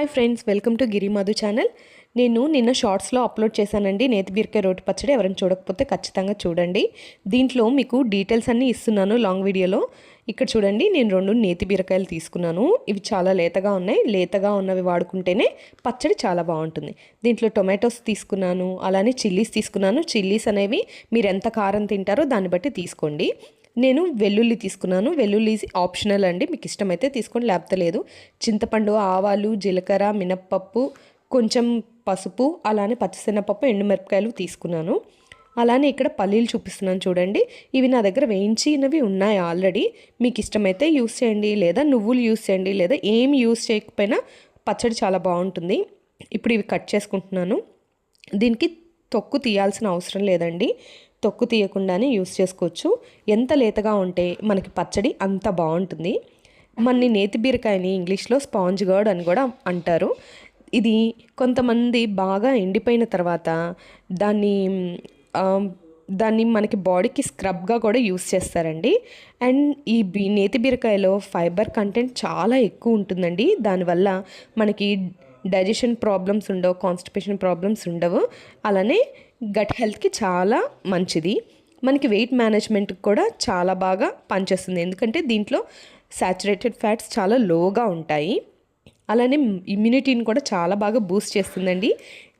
Hi friends, welcome to Giri Madhu channel. నేను నిన్న షార్ట్స్లో అప్లోడ్ చేశానండి నేతి బీరకాయ రోటి పచ్చడి. ఎవరైనా చూడకపోతే ఖచ్చితంగా చూడండి. దీంట్లో మీకు డీటెయిల్స్ అన్నీ ఇస్తున్నాను లాంగ్ వీడియోలో. ఇక్కడ చూడండి, నేను 2 నేతి బీరకాయలు తీసుకున్నాను. ఇవి చాలా లేతగా ఉన్నాయి. లేతగా ఉన్నవి వాడుకుంటేనే పచ్చడి చాలా బాగుంటుంది. దీంట్లో టొమాటోస్ తీసుకున్నాను, అలానే చిల్లీస్ తీసుకున్నాను. చిల్లీస్ అనేవి మీరు ఎంత కారం తింటారో దాన్ని బట్టి తీసుకోండి. నేను వెల్లుల్లి తీసుకున్నాను. వెల్లుల్లి ఆప్షనల్ అండి, మీకు ఇష్టమైతే తీసుకోండి, లేకపోతే లేదు. చింతపండు, ఆవాలు, జీలకర్ర, మినప్పప్పు, కొంచెం పసుపు, అలానే పచ్చిశనగపప్పు, ఎండుమిరపకాయలు తీసుకున్నాను. అలానే ఇక్కడ పల్లీలు చూపిస్తున్నాను చూడండి. ఇవి నా దగ్గర వేయించినవి ఉన్నాయి ఆల్రెడీ. మీకు ఇష్టమైతే యూస్ చేయండి, లేదా నువ్వులు యూస్ చేయండి, లేదా ఏమి యూస్ చేయకపోయినా పచ్చడి చాలా బాగుంటుంది. ఇప్పుడు ఇవి కట్ చేసుకుంటున్నాను. దీనికి తొక్కు తీయాల్సిన అవసరం లేదండి, తొక్కు తీయకుండానే యూస్ చేసుకోవచ్చు. ఎంత లేతగా ఉంటే మనకి పచ్చడి అంత బాగుంటుంది. మన నేతి బీరకాయని ఇంగ్లీష్లో స్పాంజ్ గర్డ్ అని కూడా అంటారు. ఇది కొంతమంది బాగా ఎండిపోయిన తర్వాత దాన్ని మనకి బాడీకి స్క్రబ్గా కూడా యూస్ చేస్తారండి. అండ్ ఈ నేతి బీరకాయలో ఫైబర్ కంటెంట్ చాలా ఎక్కువ ఉంటుందండి. దానివల్ల మనకి డైజెషన్ ప్రాబ్లమ్స్ ఉండవు, కాన్స్టిపేషన్ ప్రాబ్లమ్స్ ఉండవు. అలానే గట్ హెల్త్కి చాలా మంచిది. మనకి వెయిట్ మేనేజ్మెంట్కి కూడా చాలా బాగా పనిచేస్తుంది, ఎందుకంటే దీంట్లో సాచురేటెడ్ ఫ్యాట్స్ చాలా లోగా ఉంటాయి. అలానే ఇమ్యూనిటీని కూడా చాలా బాగా బూస్ట్ చేస్తుందండి.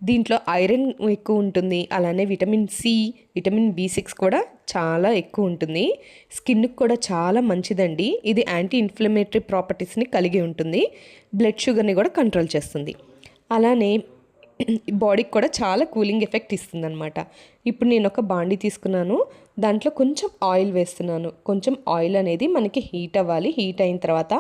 దీంట్లో ఐరన్ ఎక్కువ ఉంటుంది. అలానే విటమిన్ సి, విటమిన్ B6 కూడా చాలా ఎక్కువ ఉంటుంది. స్కిన్కి కూడా చాలా మంచిదండి. ఇది యాంటీ ఇన్ఫ్లమేటరీ ప్రాపర్టీస్ని కలిగి ఉంటుంది. బ్లడ్ షుగర్ని కూడా కంట్రోల్ చేస్తుంది. అలానే బాడీకి కూడా చాలా కూలింగ్ ఎఫెక్ట్ ఇస్తుంది అనమాట. ఇప్పుడు నేను ఒక బాండీ తీసుకున్నాను. దాంట్లో కొంచెం ఆయిల్ వేస్తున్నాను. కొంచెం ఆయిల్ అనేది మనకి హీట్ అవ్వాలి. హీట్ అయిన తర్వాత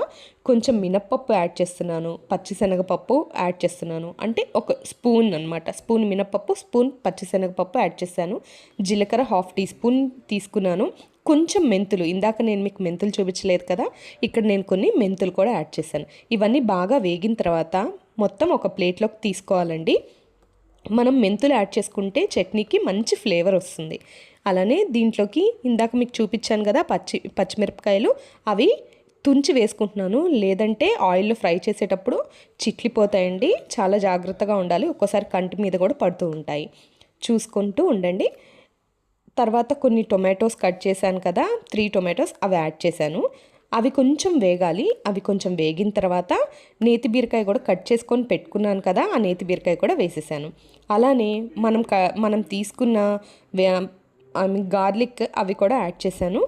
కొంచెం మినప్పప్పు యాడ్ చేస్తున్నాను, పచ్చిశనగపప్పు యాడ్ చేస్తున్నాను. అంటే ఒక స్పూన్ అనమాట. స్పూన్ మినప్పప్పు, స్పూన్ పచ్చిశనగపప్పు యాడ్ చేశాను. జీలకర్ర 1/2 టీ స్పూన్ తీసుకున్నాను. కొంచెం మెంతులు, ఇందాక నేను మీకు మెంతులు చూపించలేదు కదా, ఇక్కడ నేను కొన్ని మెంతులు కూడా యాడ్ చేశాను. ఇవన్నీ బాగా వేగిన తర్వాత మొత్తం ఒక ప్లేట్లోకి తీసుకోవాలండి. మనం మెంతులు యాడ్ చేసుకుంటే చట్నీకి మంచి ఫ్లేవర్ వస్తుంది. అలానే దీంట్లోకి ఇందాక మీకు చూపించాను కదా పచ్చిమిరపకాయలు, అవి తుంచి వేసుకుంటున్నాను. లేదంటే ఆయిల్లో ఫ్రై చేసేటప్పుడు చిట్లిపోతాయండి. చాలా జాగ్రత్తగా ఉండాలి. ఒక్కోసారి కంటి మీద కూడా పడుతూ ఉంటాయి, చూసుకుంటూ ఉండండి. తర్వాత కొన్ని టొమాటోస్ కట్ చేశాను కదా, 3 టొమాటోస్, అవి యాడ్ చేశాను. అవి కొంచెం వేగాలి. అవి కొంచెం వేగిన తర్వాత నేతి బీరకాయ కూడా కట్ చేసుకొని పెట్టుకున్నాను కదా, ఆ నేతి బీరకాయ కూడా వేసేసాను. అలానే మనం తీసుకున్న గార్లిక్ అవి కూడా యాడ్ చేశాను.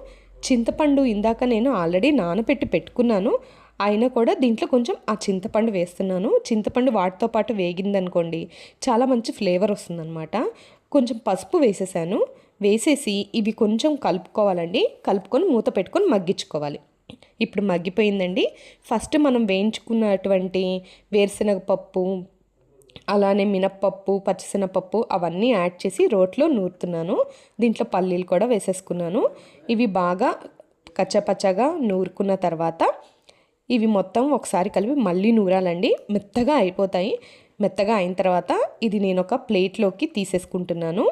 చింతపండు ఇందాక నేను ఆల్రెడీ నానబెట్టి పెట్టుకున్నాను, అయినా కూడా దీంట్లో కొంచెం ఆ చింతపండు వేస్తున్నాను. చింతపండు వాటితో పాటు వేగిందనుకోండి చాలా మంచి ఫ్లేవర్ వస్తుందన్నమాట. కొంచెం పసుపు వేసేసాను. వేసేసి ఇవి కొంచెం కలుపుకోవాలండి. కలుపుకొని మూత పెట్టుకొని మగ్గించుకోవాలి. ఇప్పుడు మగ్గిపోయిందండి. ఫస్ట్ మనం వేయించుకున్నటువంటి వేరుశనగపప్పు, అలానే మినప్పప్పు, పచ్చిశనగపప్పు అవన్నీ యాడ్ చేసి రోట్లో నూరుతున్నాను. దీంట్లో పల్లీలు కూడా వేసేసుకున్నాను. ఇవి బాగా కచ్చపచ్చగా నూరుకున్న తర్వాత ఇవి మొత్తం ఒకసారి కలిపి మళ్ళీ నూరాలండి. మెత్తగా అయిపోతాయి. మెత్తగా అయిన తర్వాత ఇది నేను ఒక ప్లేట్లోకి తీసేసుకుంటున్నాను.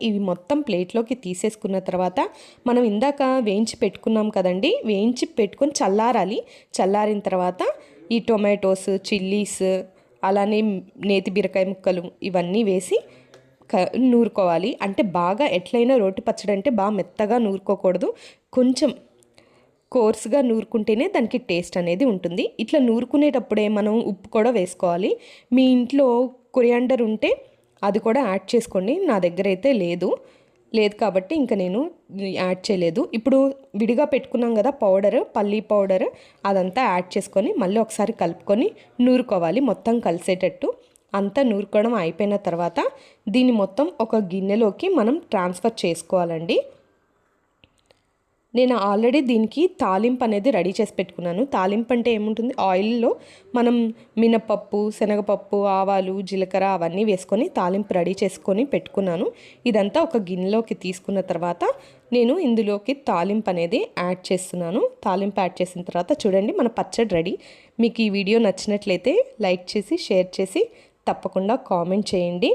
ఇవి మొత్తం ప్లేట్లోకి తీసేసుకున్న తర్వాత మనం ఇందాక వేయించి పెట్టుకున్నాం కదండి, వేయించి పెట్టుకొని చల్లారాలి. చల్లారిన తర్వాత ఈ టొమాటోస్, చిల్లీస్, అలానే నేతి బీరకాయ ముక్కలు ఇవన్నీ వేసి నూరుకోవాలి. అంటే బాగా ఎట్లయినా రోటి పచ్చడి అంటే బాగా మెత్తగా నూరుకోకూడదు, కొంచెం కోర్స్గా నూరుకుంటేనే దానికి టేస్ట్ అనేది ఉంటుంది. ఇట్లా నూరుకునేటప్పుడే మనం ఉప్పు కూడా వేసుకోవాలి. మీ ఇంట్లో కొరియాండర్ ఉంటే అది కూడా యాడ్ చేసుకోండి. నా దగ్గర అయితే లేదు కాబట్టి ఇంకా నేను యాడ్ చేయలేదు. ఇప్పుడు విడిగా పెట్టుకున్నాం కదా పౌడర్, పల్లీ పౌడర్, అదంతా యాడ్ చేసుకొని మళ్ళీ ఒకసారి కలుపుకొని నూరుకోవాలి మొత్తం కలిసేటట్టు. అంతా నూరుకోవడం అయిపోయిన తర్వాత దీన్ని మొత్తం ఒక గిన్నెలోకి మనం ట్రాన్స్ఫర్ చేసుకోవాలండి. నేను ఆల్రెడీ దీనికి తాలింపు అనేది రెడీ చేసి పెట్టుకున్నాను. తాలింపు అంటే ఏముంటుంది, ఆయిల్లో మనం మినపప్పు, శనగపప్పు, ఆవాలు, జీలకర్ర అవన్నీ వేసుకొని తాలింపు రెడీ చేసుకొని పెట్టుకున్నాను. ఇదంతా ఒక గిన్నెలోకి తీసుకున్న తర్వాత నేను ఇందులోకి తాలింపు అనేది యాడ్ చేస్తున్నాను. తాలింపు యాడ్ చేసిన తర్వాత చూడండి, మన పచ్చడి రెడీ. మీకు ఈ వీడియో నచ్చినట్లయితే లైక్ చేసి, షేర్ చేసి, తప్పకుండా కామెంట్ చేయండి.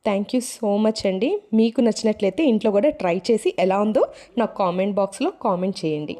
థ్యాంక్ యూ సో మచ్ అండి. మీకు నచ్చినట్లయితే ఇంట్లో కూడా ట్రై చేసి ఎలా ఉందో నాకు కామెంట్ బాక్స్లో కామెంట్ చేయండి.